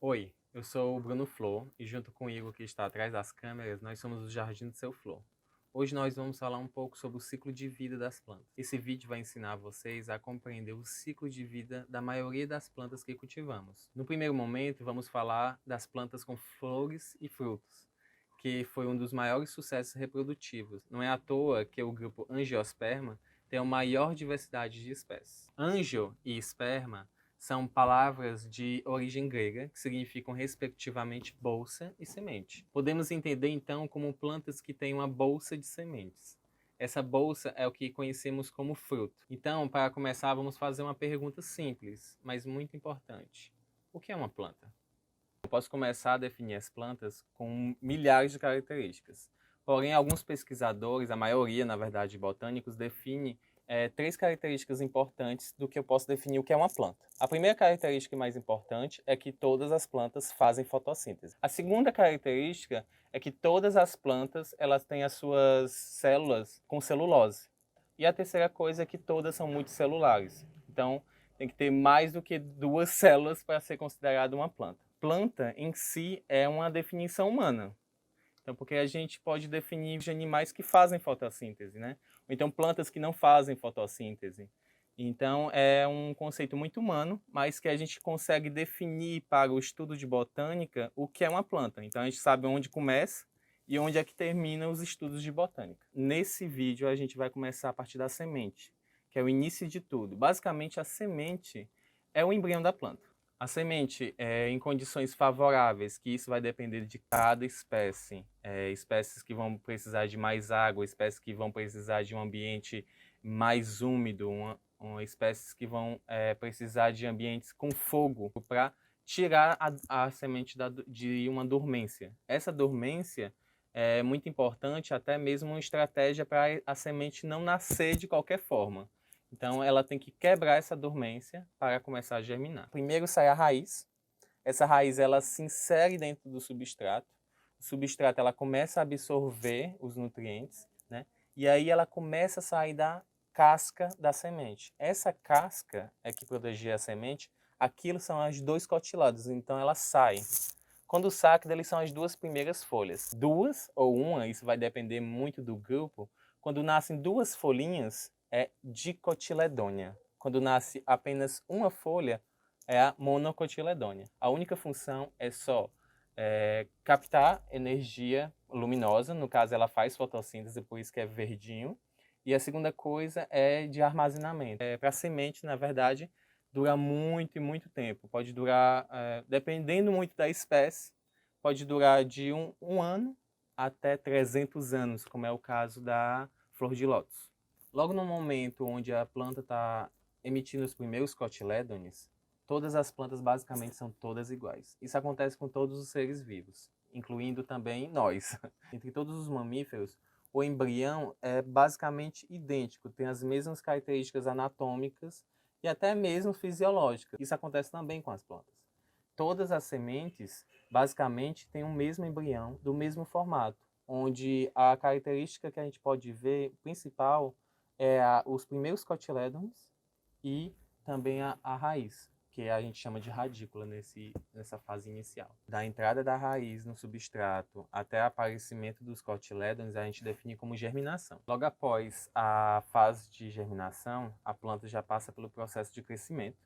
Oi, eu sou o Bruno Flor e junto com o Igor que está atrás das câmeras, nós somos o Jardim do Seu Flor. Hoje nós vamos falar um pouco sobre o ciclo de vida das plantas. Esse vídeo vai ensinar vocês a compreender o ciclo de vida da maioria das plantas que cultivamos. No primeiro momento, vamos falar das plantas com flores e frutos, que foi um dos maiores sucessos reprodutivos. Não é à toa que o grupo Angiosperma tem a maior diversidade de espécies. Angio e esperma são palavras de origem grega que significam respectivamente bolsa e semente. Podemos entender então como plantas que têm uma bolsa de sementes. Essa bolsa é o que conhecemos como fruto. Então, para começar, vamos fazer uma pergunta simples, mas muito importante. O que é uma planta? Eu posso começar a definir as plantas com milhares de características. Porém, alguns pesquisadores, a maioria, na verdade, botânicos, define três características importantes do que eu posso definir o que é uma planta. A primeira característica mais importante é que todas as plantas fazem fotossíntese. A segunda característica é que todas as plantas elas têm as suas células com celulose. E a terceira coisa é que todas são multicelulares. Então, tem que ter mais do que duas células para ser considerada uma planta. Planta em si é uma definição humana. Então, porque a gente pode definir de animais que fazem fotossíntese, né? Ou então plantas que não fazem fotossíntese. Então, é um conceito muito humano, mas que a gente consegue definir para o estudo de botânica o que é uma planta. Então, a gente sabe onde começa e onde é que termina os estudos de botânica. Nesse vídeo, a gente vai começar a partir da semente, que é o início de tudo. Basicamente, a semente é o embrião da planta. A semente é em condições favoráveis, que isso vai depender de cada espécie. Espécies que vão precisar de mais água, espécies que vão precisar de um ambiente mais úmido, espécies que vão precisar de ambientes com fogo para tirar a semente de uma dormência. Essa dormência é muito importante, até mesmo uma estratégia para a semente não nascer de qualquer forma. Então ela tem que quebrar essa dormência para começar a germinar. Primeiro sai a raiz. Essa raiz ela se insere dentro do substrato. O substrato ela começa a absorver os nutrientes, né? E aí ela começa a sair da casca da semente. Essa casca é que protegia a semente. Aquilo são as dois cotilados, então ela sai. Quando sai, dali são as duas primeiras folhas. Duas ou uma, isso vai depender muito do grupo. Quando nascem duas folhinhas, é dicotiledônia. Quando nasce apenas uma folha, é a monocotiledônia. A única função é só captar energia luminosa, no caso ela faz fotossíntese, por isso que é verdinho. E a segunda coisa é de armazenamento. Para a semente, na verdade, dura muito e muito tempo. Pode durar, dependendo muito da espécie, pode durar de um ano até 300 anos, como é o caso da flor de lótus. Logo no momento onde a planta está emitindo os primeiros cotilédones, todas as plantas basicamente são todas iguais. Isso acontece com todos os seres vivos, incluindo também nós. Entre todos os mamíferos, o embrião é basicamente idêntico, tem as mesmas características anatômicas e até mesmo fisiológicas. Isso acontece também com as plantas. Todas as sementes, basicamente, têm o mesmo embrião, do mesmo formato, onde a característica que a gente pode ver principal é os primeiros cotilédones e também a raiz, que a gente chama de radícula nessa fase inicial. Da entrada da raiz no substrato até o aparecimento dos cotilédones, a gente define como germinação. Logo após a fase de germinação, a planta já passa pelo processo de crescimento,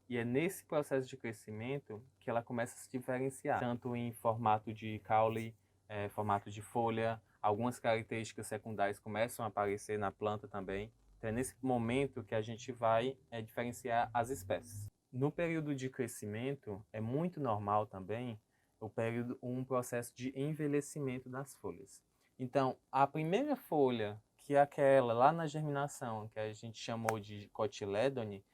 e é nesse processo de crescimento que ela começa a se diferenciar, tanto em formato de caule, formato de folha, algumas características secundárias começam a aparecer na planta também. Então é nesse momento que a gente vai diferenciar as espécies. No período de crescimento, é muito normal também um processo de envelhecimento das folhas. Então, a primeira folha, que é aquela lá na germinação, que a gente chamou de cotilédone,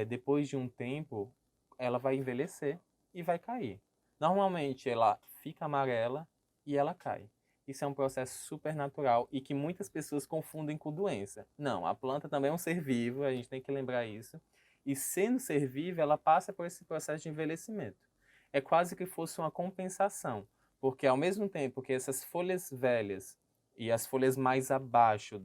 depois de um tempo, ela vai envelhecer e vai cair. Normalmente, ela fica amarela e ela cai. Isso é um processo super natural e que muitas pessoas confundem com doença. Não, a planta também é um ser vivo, a gente tem que lembrar isso. E sendo ser vivo, ela passa por esse processo de envelhecimento. É quase que fosse uma compensação, porque ao mesmo tempo que essas folhas velhas e as folhas mais abaixo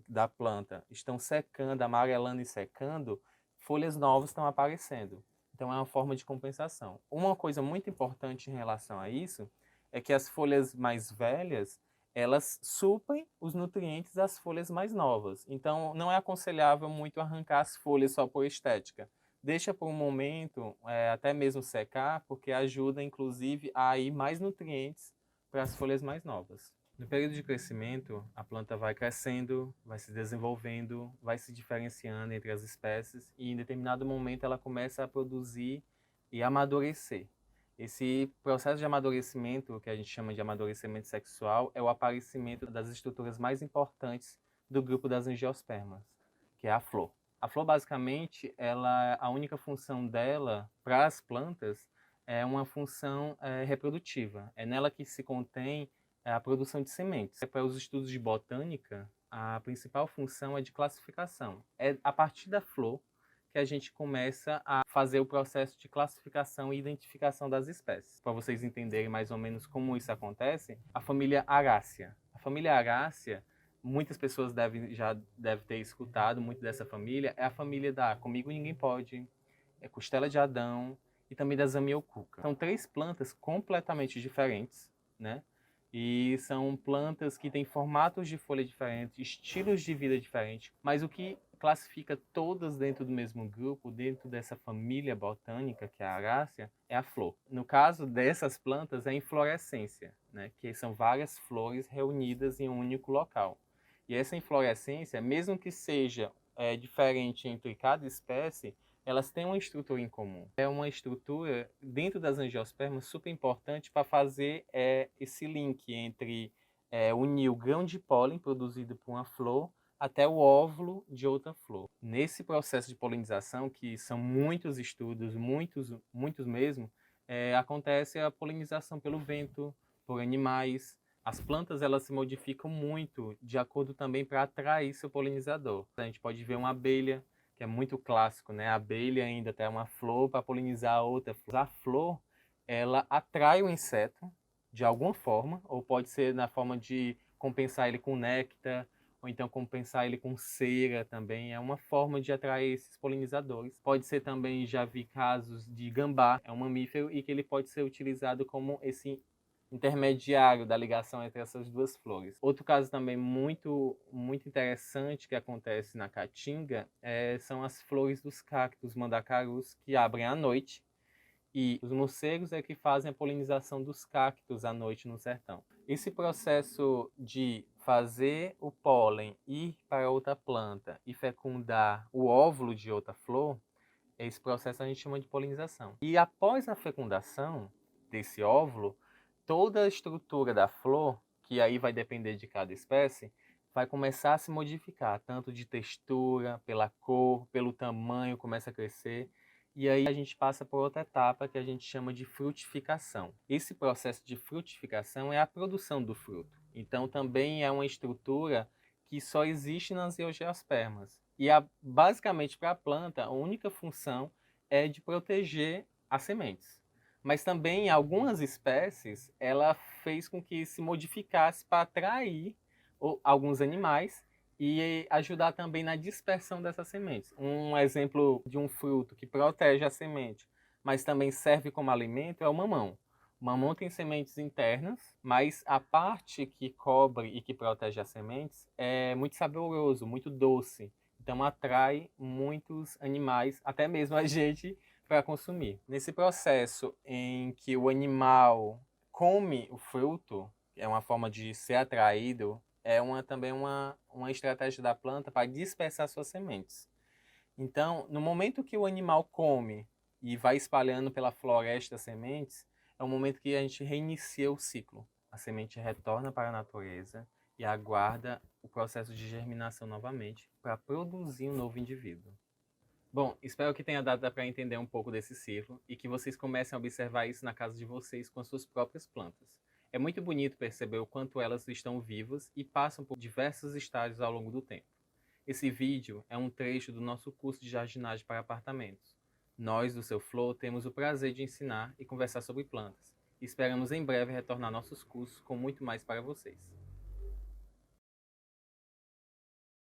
da planta estão secando, amarelando e secando, folhas novas estão aparecendo. Então é uma forma de compensação. Uma coisa muito importante em relação a isso é que as folhas mais velhas, elas suprem os nutrientes das folhas mais novas. Então não é aconselhável muito arrancar as folhas só por estética. Deixa por um momento, até mesmo secar, porque ajuda inclusive a ir mais nutrientes para as folhas mais novas. No período de crescimento, a planta vai crescendo, vai se desenvolvendo, vai se diferenciando entre as espécies e em determinado momento ela começa a produzir e amadurecer. Esse processo de amadurecimento, que a gente chama de amadurecimento sexual, é o aparecimento das estruturas mais importantes do grupo das angiospermas, que é a flor. A flor, basicamente, a única função dela para as plantas é uma função reprodutiva. É nela que se contém a produção de sementes. Para os estudos de botânica, a principal função é de classificação. É a partir da flor que a gente começa a fazer o processo de classificação e identificação das espécies. Para vocês entenderem mais ou menos como isso acontece, a família Arácea. A família Arácea, muitas pessoas já devem ter escutado muito dessa família, é a família da Comigo Ninguém Pode, Costela de Adão e também da Zamioculca. São 3 plantas completamente diferentes, né? E são plantas que têm formatos de folha diferentes, estilos de vida diferentes, mas o que classifica todas dentro do mesmo grupo, dentro dessa família botânica, que é a Arácea, é a flor. No caso dessas plantas, é a inflorescência, né? Que são várias flores reunidas em um único local. E essa inflorescência, mesmo que seja diferente entre cada espécie, elas têm uma estrutura em comum. É uma estrutura dentro das angiospermas super importante para fazer esse link entre unir o grão de pólen produzido por uma flor até o óvulo de outra flor. Nesse processo de polinização, que são muitos estudos, muitos mesmo, acontece a polinização pelo vento, por animais. As plantas elas se modificam muito de acordo também para atrair seu polinizador. A gente pode ver uma abelha, que é muito clássico, né? A abelha ainda tem uma flor para polinizar a outra flor. A flor, ela atrai o inseto de alguma forma, ou pode ser na forma de compensar ele com néctar, ou então compensar ele com cera também. É uma forma de atrair esses polinizadores. Pode ser também, já vi casos de gambá, é um mamífero, e que ele pode ser utilizado como esse intermediário da ligação entre essas duas flores. Outro caso também muito interessante que acontece na Caatinga são as flores dos cactos mandacarus que abrem à noite e os morcegos é que fazem a polinização dos cactos à noite no sertão. Esse processo de fazer o pólen ir para outra planta e fecundar o óvulo de outra flor, esse processo a gente chama de polinização. E após a fecundação desse óvulo, toda a estrutura da flor, que aí vai depender de cada espécie, vai começar a se modificar, tanto de textura, pela cor, pelo tamanho, começa a crescer. E aí a gente passa por outra etapa que a gente chama de frutificação. Esse processo de frutificação é a produção do fruto. Então também é uma estrutura que só existe nas angiospermas. E basicamente para a planta, a única função é de proteger as sementes. Mas também algumas espécies, ela fez com que se modificasse para atrair alguns animais e ajudar também na dispersão dessas sementes. Um exemplo de um fruto que protege a semente, mas também serve como alimento, é o mamão. O mamão tem sementes internas, mas a parte que cobre e que protege as sementes é muito saboroso, muito doce. Então atrai muitos animais, até mesmo a gente, para consumir. Nesse processo em que o animal come o fruto, é uma forma de ser atraído, também uma estratégia da planta para dispersar suas sementes. Então, no momento que o animal come e vai espalhando pela floresta as sementes, é o momento que a gente reinicia o ciclo. A semente retorna para a natureza e aguarda o processo de germinação novamente para produzir um novo indivíduo. Bom, espero que tenha dado para entender um pouco desse ciclo e que vocês comecem a observar isso na casa de vocês com as suas próprias plantas. É muito bonito perceber o quanto elas estão vivas e passam por diversos estágios ao longo do tempo. Esse vídeo é um trecho do nosso curso de jardinagem para apartamentos. Nós, do Seu Flor, temos o prazer de ensinar e conversar sobre plantas. Esperamos em breve retornar nossos cursos com muito mais para vocês.